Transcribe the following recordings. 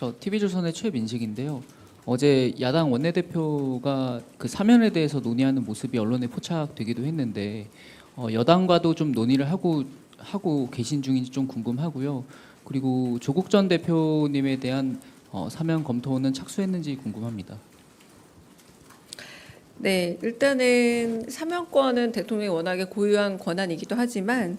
저 TV조선의 최민식인데요. 어제 야당 원내대표가 그 사면에 대해서 논의하는 모습이 언론에 포착되기도 했는데 여당과도 좀 논의를 하고 계신 중인지 좀 궁금하고요. 그리고 조국 전 대표님에 대한 사면 검토는 착수했는지 궁금합니다. 네, 일단은 사면권은 대통령이 워낙에 고유한 권한이기도 하지만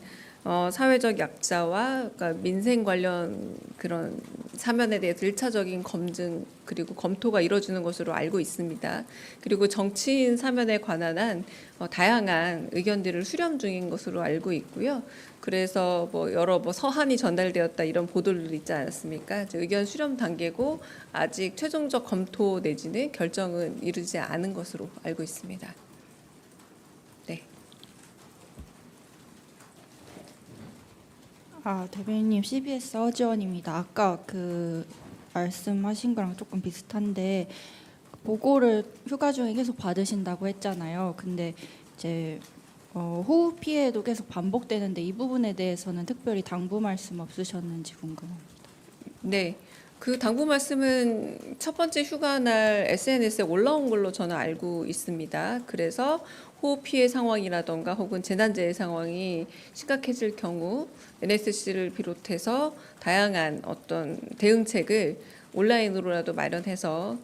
사회적 약자와 그러니까 민생 관련 그런 사면에 대해서 1차적인 검증 그리고 검토가 이루어지는 것으로 알고 있습니다. 그리고 정치인 사면에 관한 한 다양한 의견들을 수렴 중인 것으로 알고 있고요. 그래서 여러 서한이 전달되었다 이런 보도들도 있지 않았습니까? 의견 수렴 단계고 아직 최종적 검토 내지는 결정은 이르지 않은 것으로 알고 있습니다. 네. 대변인님, CBS 허지원입니다. 아까 말씀하신 거랑 조금 비슷한데 보고를 휴가 중에 계속 받으신다고 했잖아요. 근데 이제 호흡 피해도 계속 반복되는데 이 부분에 대해서는 특별히 당부 말씀 없으셨는지 궁금합니다. 네. 그 당부 말씀은 첫 번째 휴가 날 SNS에 올라온 걸로 저는 알고 있습니다. 그래서 호흡 피해 상황이라던가 혹은 재난재해 상황이 심각해질 경우 NSC를 비롯해서 다양한 어떤 대응책을 온라인으로라도 마련해서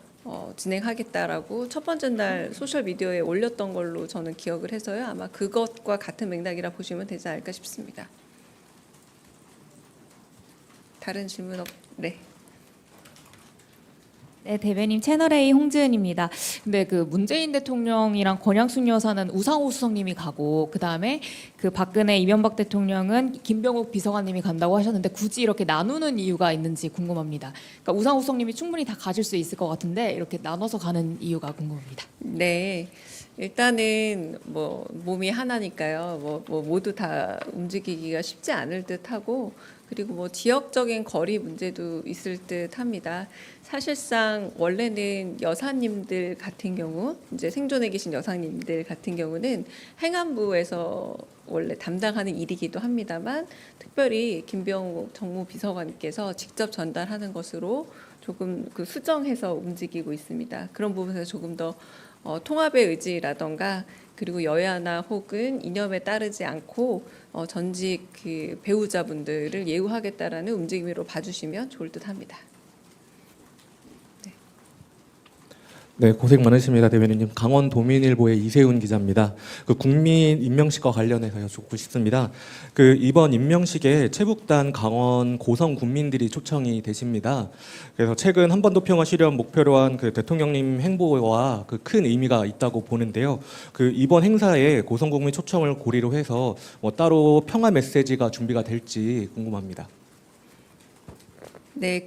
진행하겠다라고 첫 번째 날 소셜 미디어에 올렸던 걸로 저는 기억을 해서요. 아마 그것과 같은 맥락이라 보시면 되지 않을까 싶습니다. 다른 질문 네. 네, 대변인 채널A 홍지은입니다. 근데 그 문재인 대통령이랑 권양숙 여사는 우상호 수석님이 가고 그다음에 그 박근혜 이명박 대통령은 김병욱 비서관님이 간다고 하셨는데 굳이 이렇게 나누는 이유가 있는지 궁금합니다. 그러니까 우상호 수석님이 충분히 다 가실 수 있을 것 같은데 이렇게 나눠서 가는 이유가 궁금합니다. 네. 일단은 몸이 하나니까요. 모두 다 움직이기가 쉽지 않을 듯하고 그리고 지역적인 거리 문제도 있을 듯합니다. 사실상 원래는 여사님들 같은 경우 이제 생존해 계신 여사님들 같은 경우는 행안부에서 원래 담당하는 일이기도 합니다만 특별히 김병욱 정무비서관께서 직접 전달하는 것으로 조금 수정해서 움직이고 있습니다. 그런 부분에서 조금 더 통합의 의지라던가 그리고 여야나 혹은 이념에 따르지 않고 전직 그 배우자분들을 예우하겠다라는 움직임으로 봐주시면 좋을 듯합니다. 네, 고생 많으십니다, 대변인님. 강원도민일보의 이세훈 기자입니다. 그 국민 임명식과 관련해서 여쭙고 싶습니다. 그 이번 임명식에 최북단 강원 고성 군민들이 초청이 되십니다. 그래서 최근 한반도 평화 실현 목표로 한 그 대통령님 행보와 그 큰 의미가 있다고 보는데요. 그 이번 행사에 고성 국민 초청을 고리로 해서 따로 평화 메시지가 준비가 될지 궁금합니다. 네,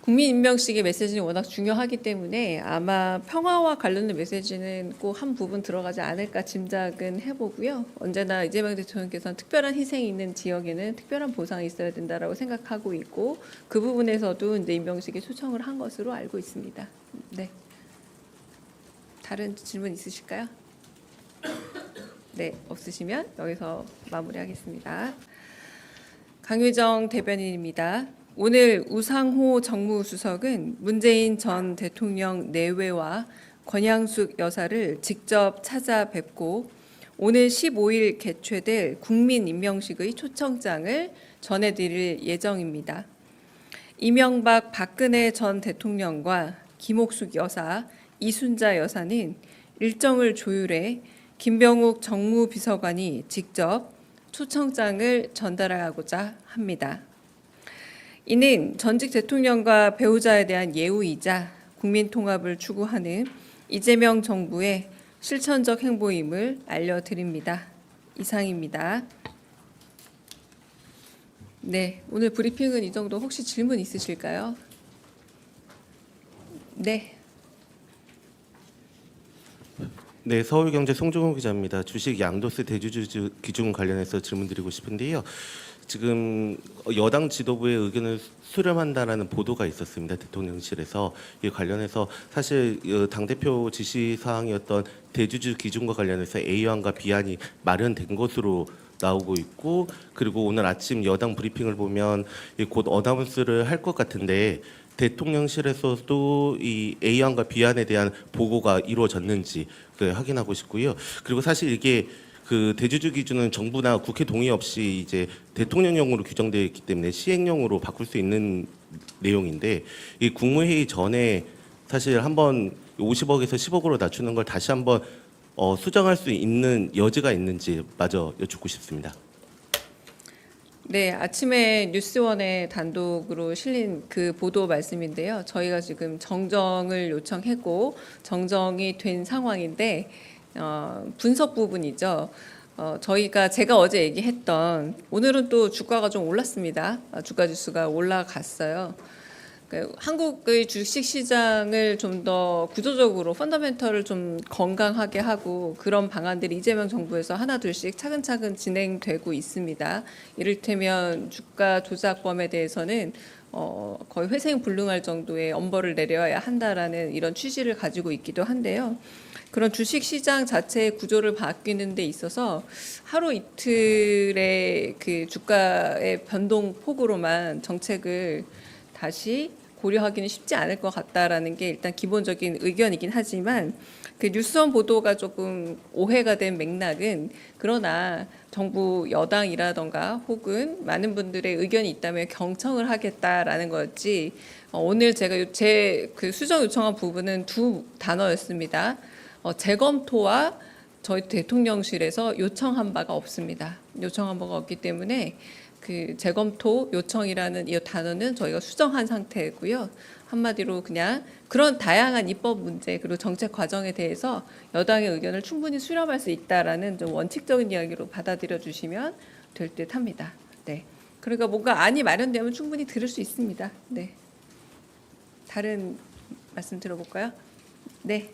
국민 임명식의 메시지는 워낙 중요하기 때문에 아마 평화와 관련된 메시지는 꼭 한 부분 들어가지 않을까 짐작은 해보고요. 언제나 이재명 대통령께서는 특별한 희생이 있는 지역에는 특별한 보상이 있어야 된다라고 생각하고 있고 그 부분에서도 이제 임명식에 초청을 한 것으로 알고 있습니다. 네. 다른 질문 있으실까요? 네, 없으시면 여기서 마무리하겠습니다. 강유정 대변인입니다. 오늘 우상호 정무수석은 문재인 전 대통령 내외와 권양숙 여사를 직접 찾아뵙고 오늘 15일 개최될 국민임명식의 초청장을 전해드릴 예정입니다. 이명박 박근혜 전 대통령과 김옥숙 여사, 이순자 여사는 일정을 조율해 김병욱 정무비서관이 직접 초청장을 전달하고자 합니다. 이는 전직 대통령과 배우자에 대한 예우이자 국민 통합을 추구하는 이재명 정부의 실천적 행보임을 알려드립니다. 이상입니다. 네, 오늘 브리핑은 이 정도. 혹시 질문 있으실까요? 네. 네, 서울경제 송종호 기자입니다. 주식 양도세 대주주 기준 관련해서 질문드리고 싶은데요. 지금 여당 지도부의 의견을 수렴한다라는 보도가 있었습니다. 대통령실에서 이 관련해서 사실 당대표 지시 사항이었던 대주주 기준과 관련해서 A안과 B안이 마련된 것으로 나오고 있고, 그리고 오늘 아침 여당 브리핑을 보면 곧 어나운스를 할 것 같은데 대통령실에서도 이 A안과 B안에 대한 보고가 이루어졌는지 확인하고 싶고요. 그리고 사실 이게 그 대주주 기준은 정부나 국회 동의 없이 이제 대통령령으로 규정되어 있기 때문에 시행령으로 바꿀 수 있는 내용인데, 이 국무회의 전에 사실 한번 50억에서 10억으로 낮추는 걸 다시 한번 수정할 수 있는 여지가 있는지 마저 여쭙고 싶습니다. 네, 아침에 뉴스원에 단독으로 실린 그 보도 말씀인데요. 저희가 지금 정정을 요청했고 정정이 된 상황인데 분석 부분이죠. 제가 어제 얘기했던, 오늘은 또 주가가 좀 올랐습니다. 주가 지수가 올라갔어요. 한국의 주식 시장을 좀 더 구조적으로 펀더멘털을 좀 건강하게 하고 그런 방안들이 이재명 정부에서 하나둘씩 차근차근 진행되고 있습니다. 이를테면 주가 조작범에 대해서는 거의 회생불능할 정도의 엄벌을 내려야 한다라는 이런 취지를 가지고 있기도 한데요. 그런 주식 시장 자체의 구조를 바뀌는 데 있어서 하루 이틀의 그 주가의 변동 폭으로만 정책을 다시 고려하기는 쉽지 않을 것 같다라는 게 일단 기본적인 의견이긴 하지만, 그 뉴스원 보도가 조금 오해가 된 맥락은, 그러나 정부 여당이라던가 혹은 많은 분들의 의견이 있다면 경청을 하겠다라는 거였지, 오늘 제가 제 그 수정 요청한 부분은 두 단어였습니다. 재검토와 저희 대통령실에서 요청한 바가 없습니다. 요청한 바가 없기 때문에 그 재검토 요청이라는 이 단어는 저희가 수정한 상태고요. 한마디로 그냥 그런 다양한 입법 문제 그리고 정책 과정에 대해서 여당의 의견을 충분히 수렴할 수 있다라는 좀 원칙적인 이야기로 받아들여 주시면 될 듯합니다. 네. 그러니까 뭔가 안이 마련되면 충분히 들을 수 있습니다. 네. 다른 말씀 들어볼까요? 네.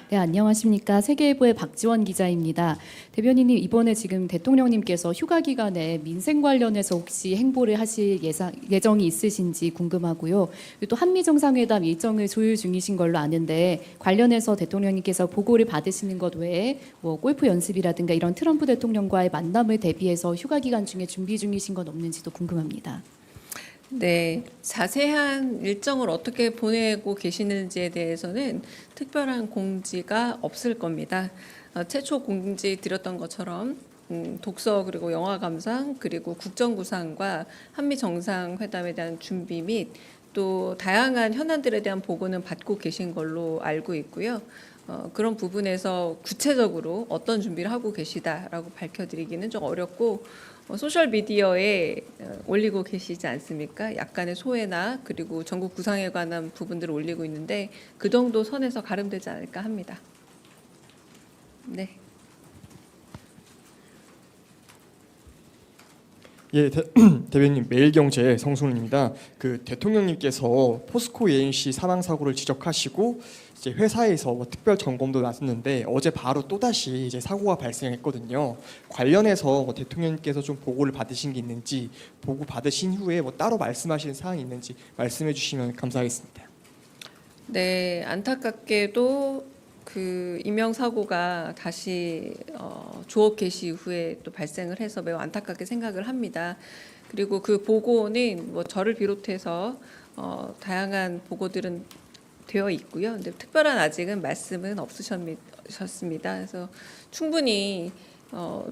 네, 안녕하십니까. 세계일보의 박지원 기자입니다. 대변인님, 이번에 지금 대통령님께서 휴가 기간에 민생 관련해서 혹시 행보를 하실 예정이 있으신지 궁금하고요. 그리고 또 한미 정상회담 일정을 조율 중이신 걸로 아는데, 관련해서 대통령님께서 보고를 받으시는 것 외에 뭐 골프 연습이라든가 이런 트럼프 대통령과의 만남을 대비해서 휴가 기간 중에 준비 중이신 건 없는지도 궁금합니다. 네, 자세한 일정을 어떻게 보내고 계시는지에 대해서는 특별한 공지가 없을 겁니다. 최초 공지 드렸던 것처럼 독서 그리고 영화 감상 그리고 국정구상과 한미 정상회담에 대한 준비 및 또 다양한 현안들에 대한 보고는 받고 계신 걸로 알고 있고요. 그런 부분에서 구체적으로 어떤 준비를 하고 계시다라고 밝혀드리기는 좀 어렵고, 소셜 미디어에 올리고 계시지 않습니까? 약간의 소외나 그리고 전국 구상에 관한 부분들을 올리고 있는데 그 정도 선에서 가름되지 않을까 합니다. 네. 예, 대변인 매일경제 성순입니다. 그 대통령님께서 포스코 ENC 사망 사고를 지적하시고 이제 회사에서 특별 점검도 나섰는데 어제 바로 또 다시 이제 사고가 발생했거든요. 관련해서 대통령님께서 좀 보고를 받으신 게 있는지, 보고 받으신 후에 따로 말씀하시는 사항이 있는지 말씀해 주시면 감사하겠습니다. 네, 안타깝게도 그 인명 사고가 다시 조업 개시 이후에 또 발생을 해서 매우 안타깝게 생각을 합니다. 그리고 그 보고는 뭐 저를 비롯해서 다양한 보고들은 되어 있고요. 근데 특별한 아직은 말씀은 없으셨습니다. 그래서 충분히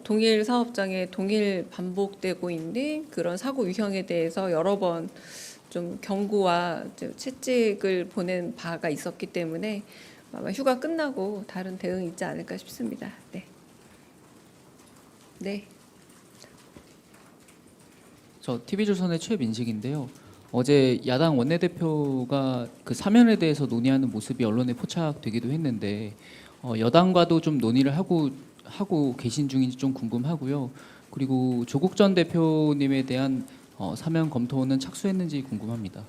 동일 사업장에 동일 반복되고 있는 그런 사고 유형에 대해서 여러 번 좀 경고와 채찍을 보낸 바가 있었기 때문에 아마 휴가 끝나고 다른 대응이 있지 않을까 싶습니다. 네. 네. 저 TV조선의 최민식인데요. 어제 야당 원내대표가 그 사면에 대해서 논의하는 모습이 언론에 포착되기도 했는데 여당과도 좀 논의를 하고 계신 중인지 좀 궁금하고요. 그리고 조국 전 대표님에 대한 사면 검토는 착수했는지 궁금합니다.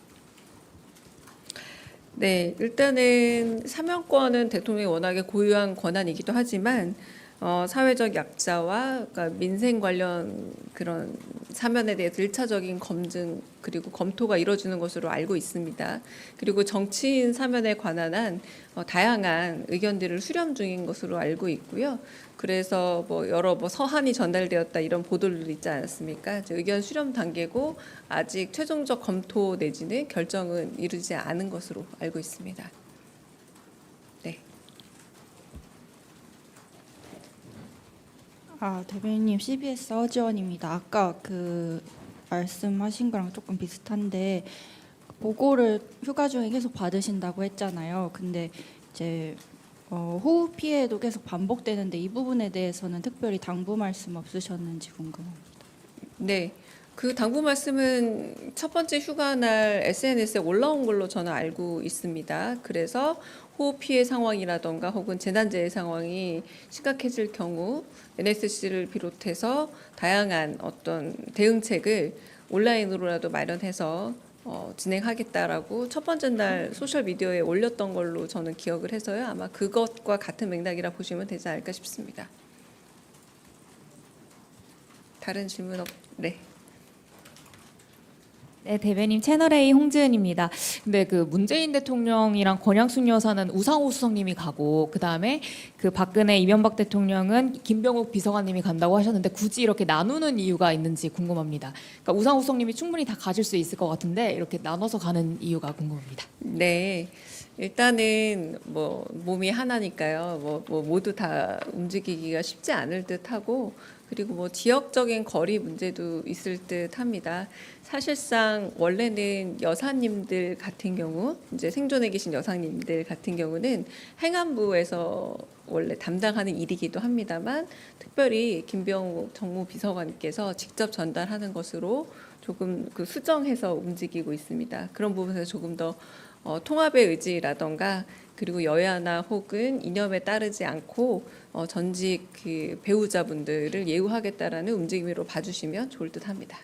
네, 일단은 사면권은 대통령이 워낙에 고유한 권한이기도 하지만 사회적 약자와 그러니까 민생 관련 그런 사면에 대해서 1차적인 검증 그리고 검토가 이루어지는 것으로 알고 있습니다. 그리고 정치인 사면에 관한 한 다양한 의견들을 수렴 중인 것으로 알고 있고요. 그래서 여러 서한이 전달되었다 이런 보도들도 있지 않았습니까? 이제 의견 수렴 단계고 아직 최종적 검토 내지는 결정은 이르지 않은 것으로 알고 있습니다. 네. 대변인님 CBS 서지원입니다. 아까 그 말씀하신 거랑 조금 비슷한데 보고를 휴가 중에 계속 받으신다고 했잖아요. 근데 이제 호흡 피해도 계속 반복되는데 이 부분에 대해서는 특별히 당부 말씀 없으셨는지 궁금합니다. 네. 그 당부 말씀은 첫 번째 휴가 날 SNS에 올라온 걸로 저는 알고 있습니다. 그래서 호흡 피해 상황이라던가 혹은 재난재해 상황이 심각해질 경우 NSC를 비롯해서 다양한 어떤 대응책을 온라인으로라도 마련해서 진행하겠다라고 첫 번째 날 소셜 미디어에 올렸던 걸로 저는 기억을 해서요. 아마 그것과 같은 맥락이라 보시면 되지 않을까 싶습니다. 다른 질문 네. 네, 대변인 채널A 홍지은입니다. 근데 그 문재인 대통령이랑 권양숙 여사는 우상호 수석님이 가고 그다음에 그 박근혜 이명박 대통령은 김병욱 비서관님이 간다고 하셨는데 굳이 이렇게 나누는 이유가 있는지 궁금합니다. 그러니까 우상호 수석님이 충분히 다 가실 수 있을 것 같은데 이렇게 나눠서 가는 이유가 궁금합니다. 네. 일단은 몸이 하나니까요. 모두 다 움직이기가 쉽지 않을 듯하고 그리고 지역적인 거리 문제도 있을 듯합니다. 사실상 원래는 여사님들 같은 경우 이제 생존해 계신 여사님들 같은 경우는 행안부에서 원래 담당하는 일이기도 합니다만 특별히 김병욱 정무비서관께서 직접 전달하는 것으로 조금 수정해서 움직이고 있습니다. 그런 부분에서 조금 더 통합의 의지라던가 그리고 여야나 혹은 이념에 따르지 않고 전직 그 배우자분들을 예우하겠다라는 움직임으로 봐주시면 좋을 듯합니다.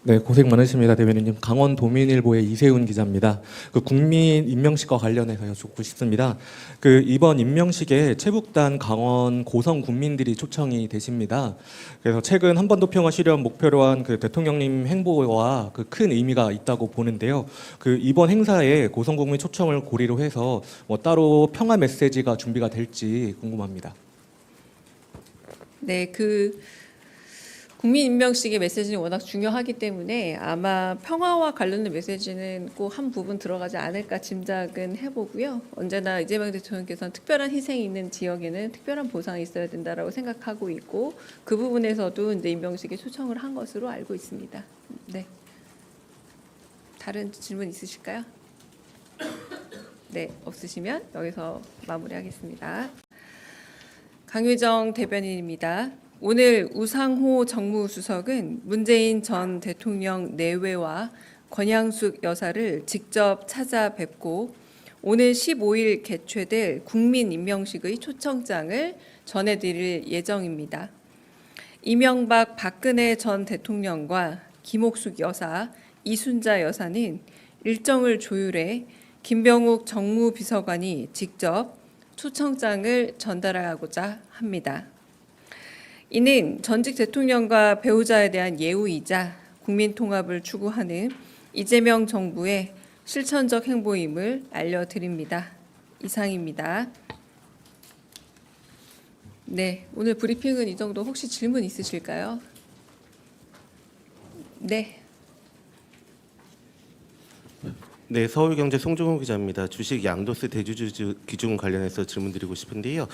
네, 고생 많으십니다, 대변인님. 강원도민일보의 이세훈 기자입니다. 그 국민 임명식과 관련해서 여쭙고 싶습니다. 그 이번 임명식에 최북단 강원 고성 군민들이 초청이 되십니다. 그래서 최근 한반도 평화 실현 목표로 한 그 대통령님 행보와 그 큰 의미가 있다고 보는데요. 그 이번 행사에 고성 국민 초청을 고리로 해서 따로 평화 메시지가 준비가 될지 궁금합니다. 네, 국민 임명식의 메시지는 워낙 중요하기 때문에 아마 평화와 관련된 메시지는 꼭 한 부분 들어가지 않을까 짐작은 해보고요. 언제나 이재명 대통령께서는 특별한 희생이 있는 지역에는 특별한 보상이 있어야 된다라고 생각하고 있고 그 부분에서도 이제 임명식에 초청을 한 것으로 알고 있습니다. 네. 다른 질문 있으실까요? 네, 없으시면 여기서 마무리하겠습니다. 강유정 대변인입니다. 오늘 우상호 정무수석은 문재인 전 대통령 내외와 권양숙 여사를 직접 찾아뵙고 오늘 15일 개최될 국민 임명식의 초청장을 전해드릴 예정입니다. 이명박 박근혜 전 대통령과 김옥숙 여사, 이순자 여사는 일정을 조율해 김병욱 정무비서관이 직접 초청장을 전달하고자 합니다. 이는 전직 대통령과 배우자에 대한 예우이자 국민 통합을 추구하는 이재명 정부의 실천적 행보임을 알려드립니다. 이상입니다. 네, 오늘 브리핑은 이 정도. 혹시 질문 있으실까요? 네. 네, 서울경제 송종호 기자입니다. 주식 양도세 대주주 기준 관련해서 질문드리고 싶은데요.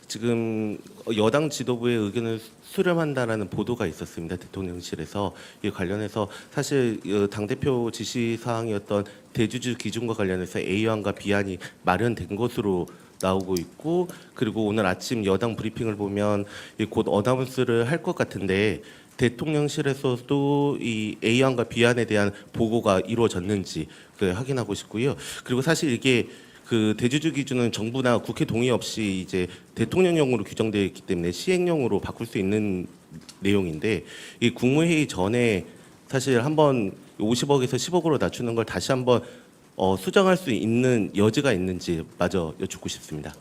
지금 여당 지도부의 의견을 수렴한다라는 보도가 있었습니다. 대통령실에서 이 관련해서 사실 당대표 지시 사항이었던 대주주 기준과 관련해서 A안과 B안이 마련된 것으로 나오고 있고 그리고 오늘 아침 여당 브리핑을 보면 곧 어나운스를 할 것 같은데 대통령실에서도 이 A안과 B안에 대한 보고가 이루어졌는지 확인하고 싶고요. 그리고 사실 이게 그 대주주 기준은 정부나 국회 동의 없이 이제 대통령령으로 규정되어 있기 때문에 시행령으로 바꿀 수 있는 내용인데 이 국무회의 전에 사실 한번 50억에서 10억으로 낮추는 걸 다시 한번 수정할 수 있는 여지가 있는지 마저 여쭙고 싶습니다.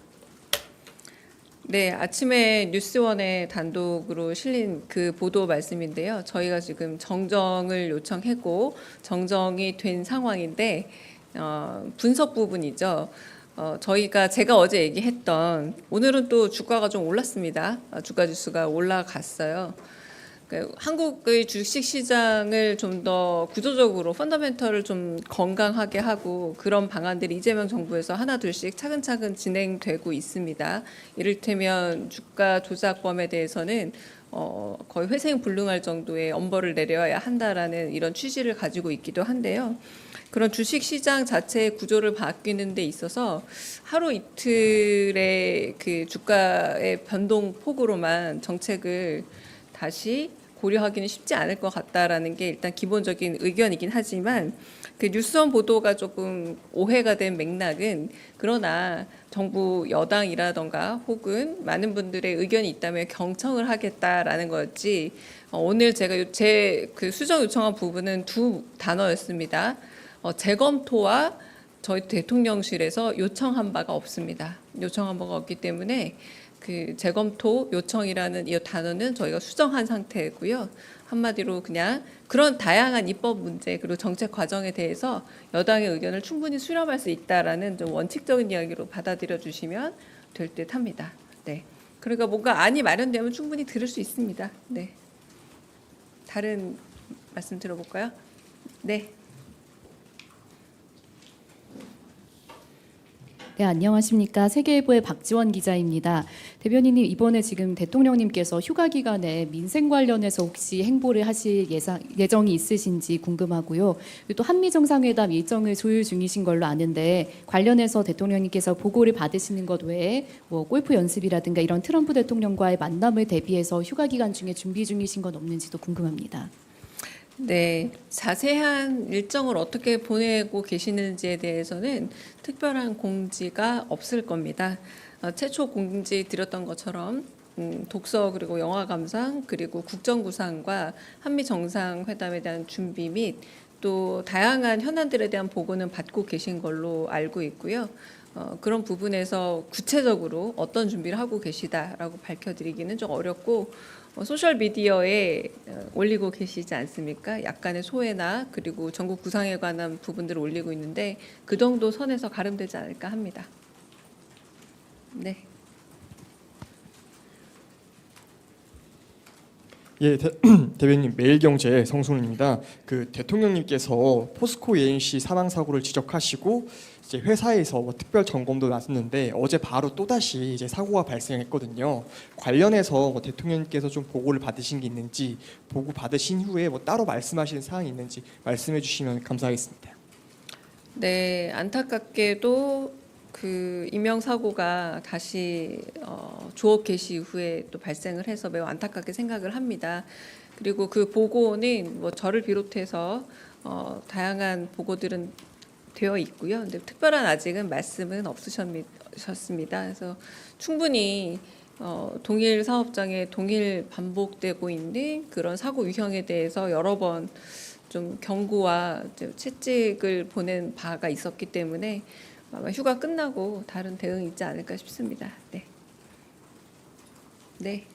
네, 아침에 뉴스원에 단독으로 실린 그 보도 말씀인데요. 저희가 지금 정정을 요청했고 정정이 된 상황인데 분석 부분이죠. 제가 어제 얘기했던 오늘은 또 주가가 좀 올랐습니다. 주가 지수가 올라갔어요. 한국의 주식 시장을 좀 더 구조적으로 펀더멘털을 좀 건강하게 하고 그런 방안들이 이재명 정부에서 하나 둘씩 차근차근 진행되고 있습니다. 이를테면 주가 조작범에 대해서는 거의 회생불능할 정도의 엄벌을 내려야 한다라는 이런 취지를 가지고 있기도 한데요. 그런 주식 시장 자체의 구조를 바뀌는 데 있어서 하루 이틀의 그 주가의 변동 폭으로만 정책을 다시 고려하기는 쉽지 않을 것 같다라는 게 일단 기본적인 의견이긴 하지만 그 뉴스원 보도가 조금 오해가 된 맥락은 그러나 정부 여당이라던가 혹은 많은 분들의 의견이 있다면 경청을 하겠다라는 거였지 오늘 제가 제 그 수정 요청한 부분은 두 단어였습니다. 재검토와 저희 대통령실에서 요청한 바가 없습니다. 요청한 바가 없기 때문에 그 재검토 요청이라는 이 단어는 저희가 수정한 상태고요. 한마디로 그냥 그런 다양한 입법 문제 그리고 정책 과정에 대해서 여당의 의견을 충분히 수렴할 수 있다라는 좀 원칙적인 이야기로 받아들여 주시면 될 듯합니다. 네. 그러니까 뭔가 안이 마련되면 충분히 들을 수 있습니다. 네. 다른 말씀 들어볼까요? 네. 네, 안녕하십니까. 세계일보의 박지원 기자입니다. 대변인님, 이번에 지금 대통령님께서 휴가 기간에 민생 관련해서 혹시 행보를 하실 예정이 있으신지 궁금하고요. 그리고 또 한미 정상회담 일정을 조율 중이신 걸로 아는데 관련해서 대통령님께서 보고를 받으시는 것 외에 뭐 골프 연습이라든가 이런 트럼프 대통령과의 만남을 대비해서 휴가 기간 중에 준비 중이신 건 없는지도 궁금합니다. 네, 자세한 일정을 어떻게 보내고 계시는지에 대해서는 특별한 공지가 없을 겁니다. 최초 공지 드렸던 것처럼 독서 그리고 영화 감상 그리고 국정구상과 한미 정상회담에 대한 준비 및 또 다양한 현안들에 대한 보고는 받고 계신 걸로 알고 있고요. 그런 부분에서 구체적으로 어떤 준비를 하고 계시다라고 밝혀드리기는 좀 어렵고 소셜 미디어에 올리고 계시지 않습니까? 약간의 소외나 그리고 전국 구상에 관한 부분들을 올리고 있는데 그 정도 선에서 가름되지 않을까 합니다. 네. 예, 대변인 매일경제 성순입니다. 그 대통령님께서 포스코 ENC 사망 사고를 지적하시고 이제 회사에서 뭐 특별 점검도 나섰는데 어제 바로 또 다시 이제 사고가 발생했거든요. 관련해서 뭐 대통령님께서 좀 보고를 받으신 게 있는지 보고 받으신 후에 뭐 따로 말씀하시는 사항이 있는지 말씀해 주시면 감사하겠습니다. 네, 안타깝게도 그 인명 사고가 다시 조업 개시 이후에 또 발생을 해서 매우 안타깝게 생각을 합니다. 그리고 그 보고는 뭐 저를 비롯해서 다양한 보고들은 되어 있고요. 근데 특별한 아직은 말씀은 없으셨습니다. 그래서 충분히 동일 사업장에 동일 반복되고 있는 그런 사고 유형에 대해서 여러 번 좀 경고와 채찍을 보낸 바가 있었기 때문에 아마 휴가 끝나고 다른 대응이 있지 않을까 싶습니다. 네. 네.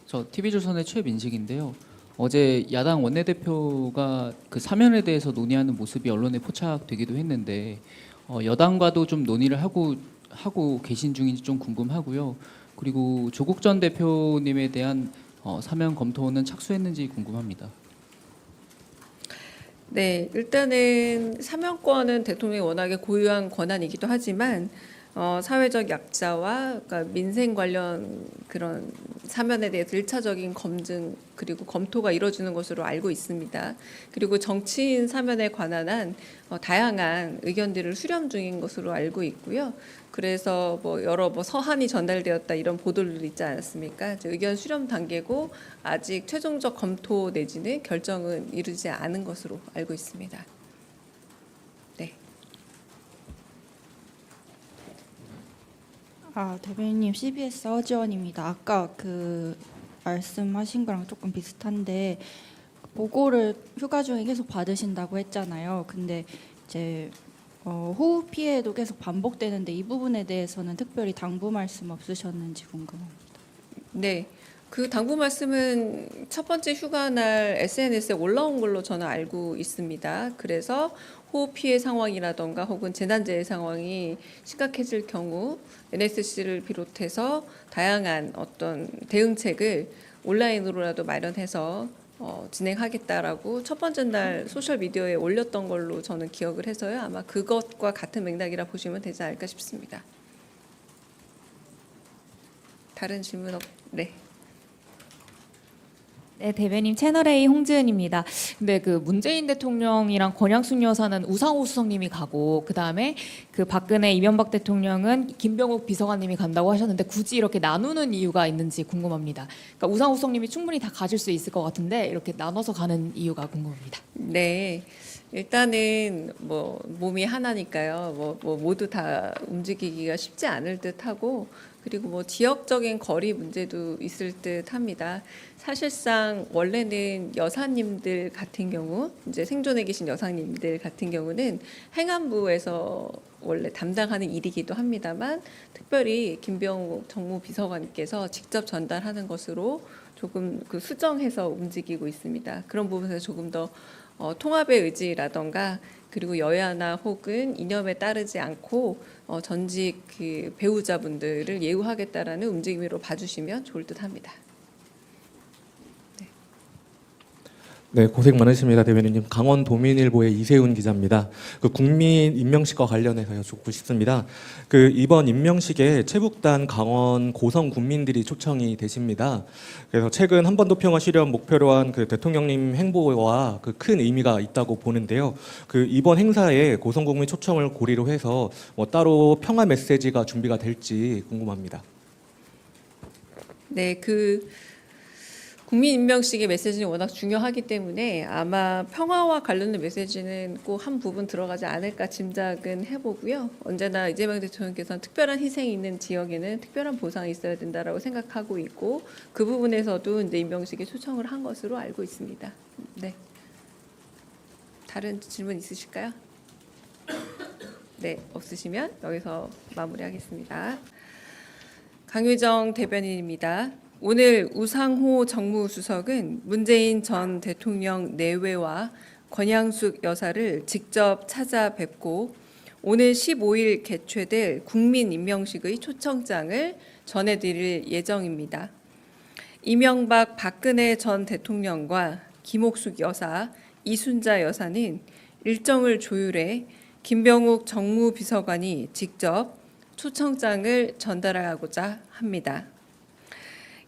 저 TV조선의 최민식인데요. 어제 야당 원내대표가 그 사면에 대해서 논의하는 모습이 언론에 포착되기도 했는데 여당과도 좀 논의를 하고 계신 중인지 좀 궁금하고요. 그리고 조국 전 대표님에 대한 사면 검토는 착수했는지 궁금합니다. 네, 일단은 사면권은 대통령이 워낙에 고유한 권한이기도 하지만 사회적 약자와 그러니까 민생 관련 그런 사면에 대해서 1차적인 검증 그리고 검토가 이루어지는 것으로 알고 있습니다. 그리고 정치인 사면에 관한 한 다양한 의견들을 수렴 중인 것으로 알고 있고요. 그래서 뭐 여러 서한이 전달되었다 이런 보도들도 있지 않았습니까? 의견 수렴 단계고 아직 최종적 검토 내지는 결정은 이루지 않은 것으로 알고 있습니다. 네. 대변인님, CBS 허지원입니다. 아까 그 말씀하신 거랑 조금 비슷한데 보고를 휴가 중에 계속 받으신다고 했잖아요. 근데 이제 호흡 피해도 계속 반복되는데 이 부분에 대해서는 특별히 당부 말씀 없으셨는지 궁금합니다. 네. 그 당부 말씀은 첫 번째 휴가 날 SNS에 올라온 걸로 저는 알고 있습니다. 그래서 호흡 피해 상황이라던가 혹은 재난재해 상황이 심각해질 경우 NSC를 비롯해서 다양한 어떤 대응책을 온라인으로라도 마련해서 진행하겠다라고 첫 번째 날 소셜 미디어에 올렸던 걸로 저는 기억을 해서요. 아마 그것과 같은 맥락이라 보시면 되지 않을까 싶습니다. 다른 질문 네. 네, 대변인 채널A 홍지은입니다. 근데 그 문재인 대통령이랑 권양숙 여사는 우상호 수석님이 가고 그다음에 그 박근혜 이명박 대통령은 김병욱 비서관님이 간다고 하셨는데 굳이 이렇게 나누는 이유가 있는지 궁금합니다. 그러니까 우상호 수석님이 충분히 다 가실 수 있을 것 같은데 이렇게 나눠서 가는 이유가 궁금합니다. 네. 일단은 뭐 몸이 하나니까요. 뭐 모두 다 움직이기가 쉽지 않을 듯하고 그리고 뭐 지역적인 거리 문제도 있을 듯합니다. 사실상 원래는 여사님들 같은 경우 이제 생존해 계신 여사님들 같은 경우는 행안부에서 원래 담당하는 일이기도 합니다만 특별히 김병욱 정무비서관께서 직접 전달하는 것으로 조금 그 수정해서 움직이고 있습니다. 그런 부분에서 조금 더 통합의 의지라던가 그리고 여야나 혹은 이념에 따르지 않고 전직 그 배우자분들을 예우하겠다라는 움직임으로 봐주시면 좋을 듯합니다. 네, 고생 많으십니다, 대변인님. 강원 도민일보의 이세훈 기자입니다. 그 국민 임명식과 관련해서 여쭙고 싶습니다. 그 이번 임명식에 최북단 강원 고성 군민들이 초청이 되십니다. 그래서 최근 한반도 평화 실현 목표로 한 그 대통령님 행보와 그 큰 의미가 있다고 보는데요. 그 이번 행사에 고성 국민 초청을 고리로 해서 뭐 따로 평화 메시지가 준비가 될지 궁금합니다. 네, 그 국민 임명식의 메시지는 워낙 중요하기 때문에 아마 평화와 관련된 메시지는 꼭 한 부분 들어가지 않을까 짐작은 해보고요. 언제나 이재명 대통령께서는 특별한 희생이 있는 지역에는 특별한 보상이 있어야 된다라고 생각하고 있고 그 부분에서도 이제 임명식에 초청을 한 것으로 알고 있습니다. 네. 다른 질문 있으실까요? 네, 없으시면 여기서 마무리하겠습니다. 강유정 대변인입니다. 오늘 우상호 정무수석은 문재인 전 대통령 내외와 권양숙 여사를 직접 찾아뵙고 오늘 15일 개최될 국민임명식의 초청장을 전해드릴 예정입니다. 이명박 박근혜 전 대통령과 김옥숙 여사, 이순자 여사는 일정을 조율해 김병욱 정무비서관이 직접 초청장을 전달하고자 합니다.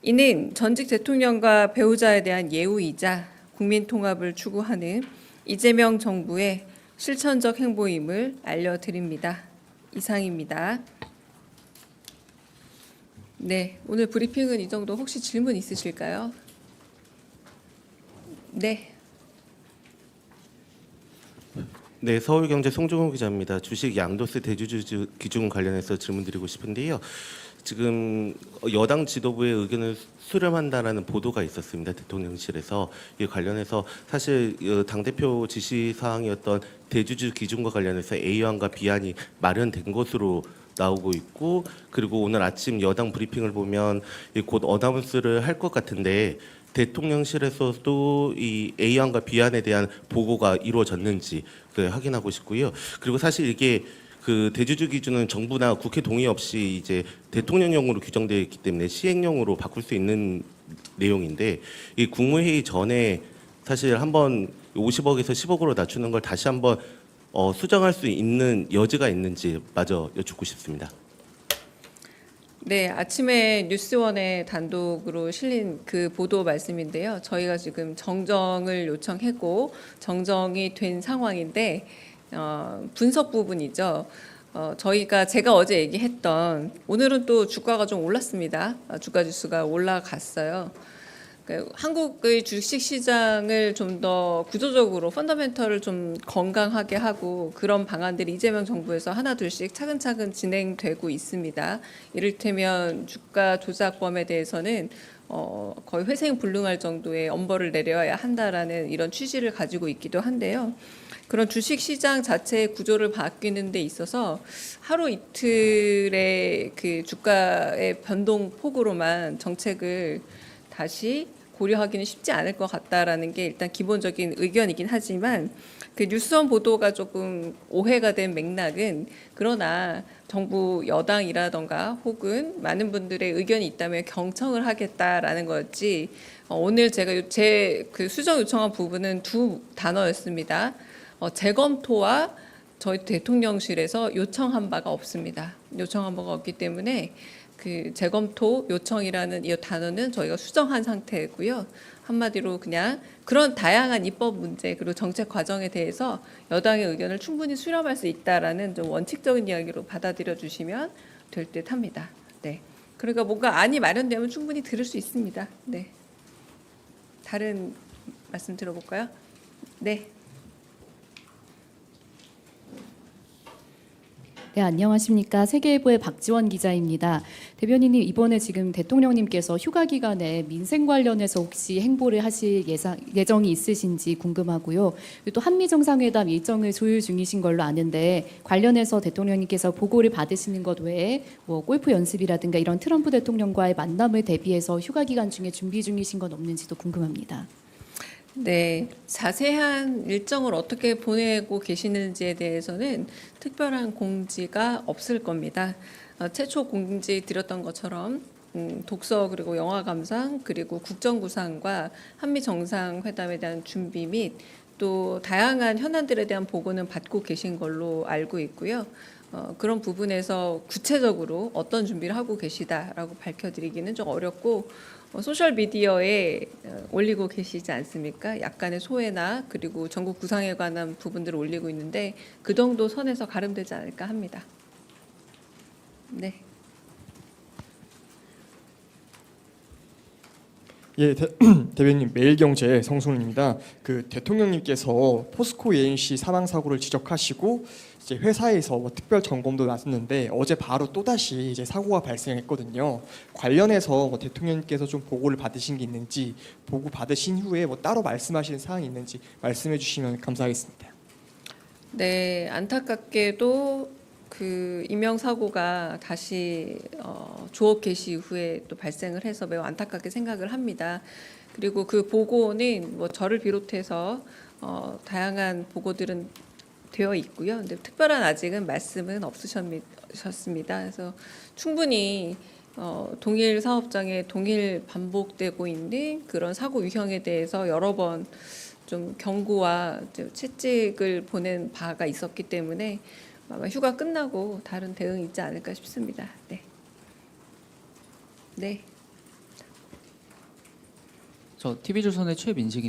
이는 전직 대통령과 배우자에 대한 예우이자 국민 통합을 추구하는 이재명 정부의 실천적 행보임을 알려드립니다. 이상입니다. 네, 오늘 브리핑은 이 정도. 혹시 질문 있으실까요? 네. 네, 서울경제 송종호 기자입니다. 주식 양도세 대주주 기준 관련해서 질문드리고 싶은데요. 지금 여당 지도부의 의견을 수렴한다라는 보도가 있었습니다. 대통령실에서 이 관련해서 사실 당대표 지시 사항이었던 대주주 기준과 관련해서 A안과 B안이 마련된 것으로 나오고 있고 그리고 오늘 아침 여당 브리핑을 보면 곧 어나운스를 할 것 같은데 대통령실에서도 이 A안과 B안에 대한 보고가 이루어졌는지 확인하고 싶고요. 그리고 사실 이게 그 대주주 기준은 정부나 국회 동의 없이 이제 대통령령으로 규정되어 있기 때문에 시행령으로 바꿀 수 있는 내용인데 이 국무회의 전에 사실 한번 50억에서 10억으로 낮추는 걸 다시 한번 수정할 수 있는 여지가 있는지 마저 여쭙고 싶습니다. 네, 아침에 뉴스원에 단독으로 실린 그 보도 말씀인데요. 저희가 지금 정정을 요청했고 정정이 된 상황인데 분석 부분이죠. 제가 어제 얘기했던 오늘은 또 주가가 좀 올랐습니다. 주가 지수가 올라갔어요. 그러니까 한국의 주식 시장을 좀 더 구조적으로 펀더멘털을 좀 건강하게 하고 그런 방안들이 이재명 정부에서 하나 둘씩 차근차근 진행되고 있습니다. 이를테면 주가 조작범에 대해서는 거의 회생불능할 정도의 엄벌을 내려야 한다라는 이런 취지를 가지고 있기도 한데요. 그런 주식 시장 자체의 구조를 바뀌는 데 있어서 하루 이틀의 그 주가의 변동 폭으로만 정책을 다시 고려하기는 쉽지 않을 것 같다라는 게 일단 기본적인 의견이긴 하지만 그 뉴스원 보도가 조금 오해가 된 맥락은 그러나 정부 여당이라던가 혹은 많은 분들의 의견이 있다면 경청을 하겠다라는 거였지 오늘 제가 제 그 수정 요청한 부분은 두 단어였습니다. 재검토와 저희 대통령실에서 요청한 바가 없습니다. 요청한 바가 없기 때문에 그 재검토 요청이라는 이 단어는 저희가 수정한 상태고요. 한마디로 그냥 그런 다양한 입법 문제 그리고 정책 과정에 대해서 여당의 의견을 충분히 수렴할 수 있다라는 좀 원칙적인 이야기로 받아들여 주시면 될 듯합니다. 네. 그러니까 뭔가 안이 마련되면 충분히 들을 수 있습니다. 네. 다른 말씀 들어볼까요? 네. 네, 안녕하십니까. 세계일보의 박지원 기자입니다. 대변인님, 이번에 지금 대통령님께서 휴가 기간에 민생 관련해서 혹시 행보를 하실 예정이 있으신지 궁금하고요. 그리고 또 한미 정상회담 일정을 조율 중이신 걸로 아는데 관련해서 대통령님께서 보고를 받으시는 것 외에 뭐 골프 연습이라든가 이런 트럼프 대통령과의 만남을 대비해서 휴가 기간 중에 준비 중이신 건 없는지도 궁금합니다. 네, 자세한 일정을 어떻게 보내고 계시는지에 대해서는 특별한 공지가 없을 겁니다. 최초 공지 드렸던 것처럼 독서 그리고 영화 감상 그리고 국정구상과 한미 정상회담에 대한 준비 및 또 다양한 현안들에 대한 보고는 받고 계신 걸로 알고 있고요. 그런 부분에서 구체적으로 어떤 준비를 하고 계시다라고 밝혀드리기는 좀 어렵고 소셜 미디어에 올리고 계시지 않습니까? 약간의 소외나 그리고 전국 구상에 관한 부분들을 올리고 있는데 그 정도 선에서 가름되지 않을까 합니다. 네. 예, 대변인 매일경제 성순입니다. 그 대통령님께서 포스코 ENC 사망 사고를 지적하시고 이제 회사에서 뭐 특별 점검도 나섰는데 어제 바로 또 다시 이제 사고가 발생했거든요. 관련해서 뭐 대통령님께서 좀 보고를 받으신 게 있는지 보고 받으신 후에 뭐 따로 말씀하시는 사항이 있는지 말씀해 주시면 감사하겠습니다. 네, 안타깝게도 그 인명 사고가 다시 조업 개시 이후에 또 발생을 해서 매우 안타깝게 생각을 합니다. 그리고 그 보고는 뭐 저를 비롯해서 다양한 보고들은 되어 있고요. 근데 특별한 아직은 말씀은 없으셨습니다. 그래서 충분히 동일 사업장에 동일 반복되고 있는 그런 사고 유형에 대해서 여러 번 좀 경고와 채찍을 보낸 바가 있었기 때문에 아마 휴가 끝나고 다른 대응이 있지 않을까 싶습니다. 네. 네. 저 TV조선의 최민식